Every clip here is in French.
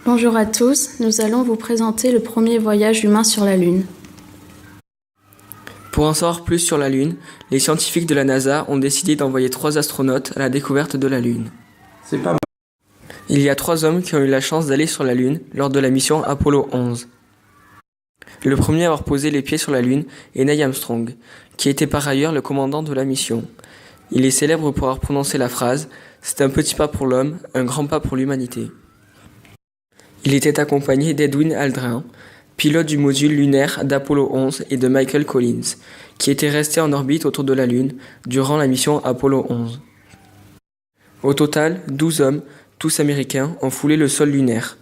Bonjour à tous, nous allons vous présenter le premier voyage humain sur la Lune. Pour en savoir plus sur la Lune, les scientifiques de la NASA ont décidé d'envoyer 3 astronautes à la découverte de la Lune. C'est pas mal. Il y a 3 hommes qui ont eu la chance d'aller sur la Lune lors de la mission Apollo 11. Le premier à avoir posé les pieds sur la Lune est Neil Armstrong, qui était par ailleurs le commandant de la mission. Il est célèbre pour avoir prononcé la phrase « C'est un petit pas pour l'homme, un grand pas pour l'humanité ». Il était accompagné d'Edwin Aldrin, pilote du module lunaire d'Apollo 11 et de Michael Collins, qui était resté en orbite autour de la Lune durant la mission Apollo 11. Au total, 12 hommes, tous américains, ont foulé le sol lunaire.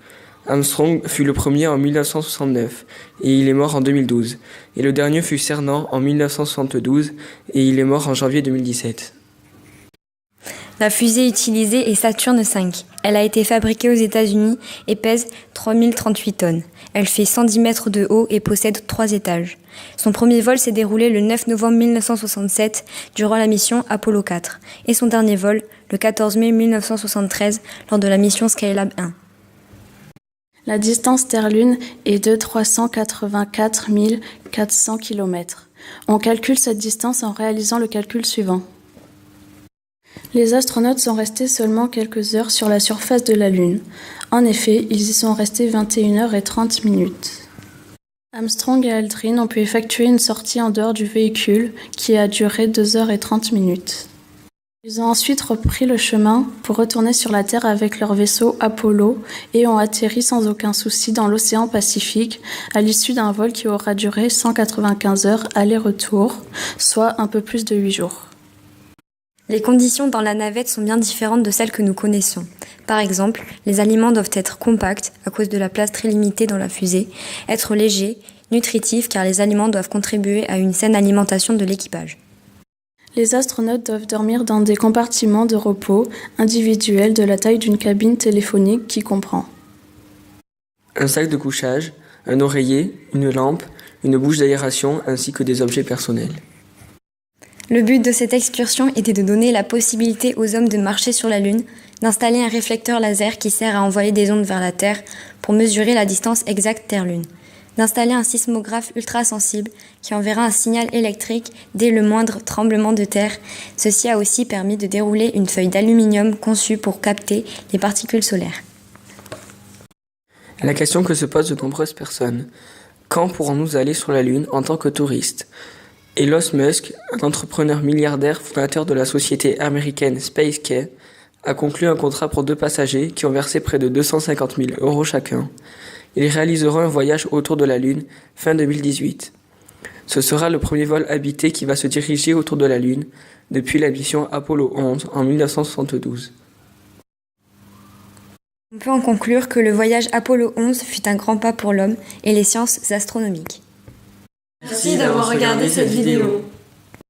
Armstrong fut le premier en 1969 et il est mort en 2012, et le dernier fut Cernan en 1972 et il est mort en janvier 2017. La fusée utilisée est Saturn V. Elle a été fabriquée aux États-Unis et pèse 3038 tonnes. Elle fait 110 mètres de haut et possède 3 étages. Son premier vol s'est déroulé le 9 novembre 1967 durant la mission Apollo 4 et son dernier vol le 14 mai 1973 lors de la mission Skylab 1. La distance Terre-Lune est de 384 400 km. On calcule cette distance en réalisant le calcul suivant. Les astronautes sont restés seulement quelques heures sur la surface de la Lune. En effet, ils y sont restés 21h30. Armstrong et Aldrin ont pu effectuer une sortie en dehors du véhicule qui a duré 2h30. Ils ont ensuite repris le chemin pour retourner sur la Terre avec leur vaisseau Apollo et ont atterri sans aucun souci dans l'océan Pacifique à l'issue d'un vol qui aura duré 195 heures aller-retour, soit un peu plus de 8 jours. Les conditions dans la navette sont bien différentes de celles que nous connaissons. Par exemple, les aliments doivent être compacts à cause de la place très limitée dans la fusée, être légers, nutritifs car les aliments doivent contribuer à une saine alimentation de l'équipage. Les astronautes doivent dormir dans des compartiments de repos individuels de la taille d'une cabine téléphonique qui comprend Un sac de couchage, un oreiller, une lampe, une bouche d'aération ainsi que des objets personnels. Le but de cette excursion était de donner la possibilité aux hommes de marcher sur la Lune, d'installer un réflecteur laser qui sert à envoyer des ondes vers la Terre pour mesurer la distance exacte Terre-Lune, d'installer un sismographe ultrasensible qui enverra un signal électrique dès le moindre tremblement de terre. Ceci a aussi permis de dérouler une feuille d'aluminium conçue pour capter les particules solaires. La question que se posent de nombreuses personnes. Quand pourrons-nous aller sur la Lune en tant que touristes ? Elon Musk, un entrepreneur milliardaire fondateur de la société américaine SpaceX, a conclu un contrat pour 2 passagers qui ont versé près de 250 000 € chacun. Ils réaliseront un voyage autour de la Lune fin 2018. Ce sera le premier vol habité qui va se diriger autour de la Lune depuis la mission Apollo 11 en 1972. On peut en conclure que le voyage Apollo 11 fut un grand pas pour l'homme et les sciences astronomiques. Merci d'avoir regardé cette vidéo.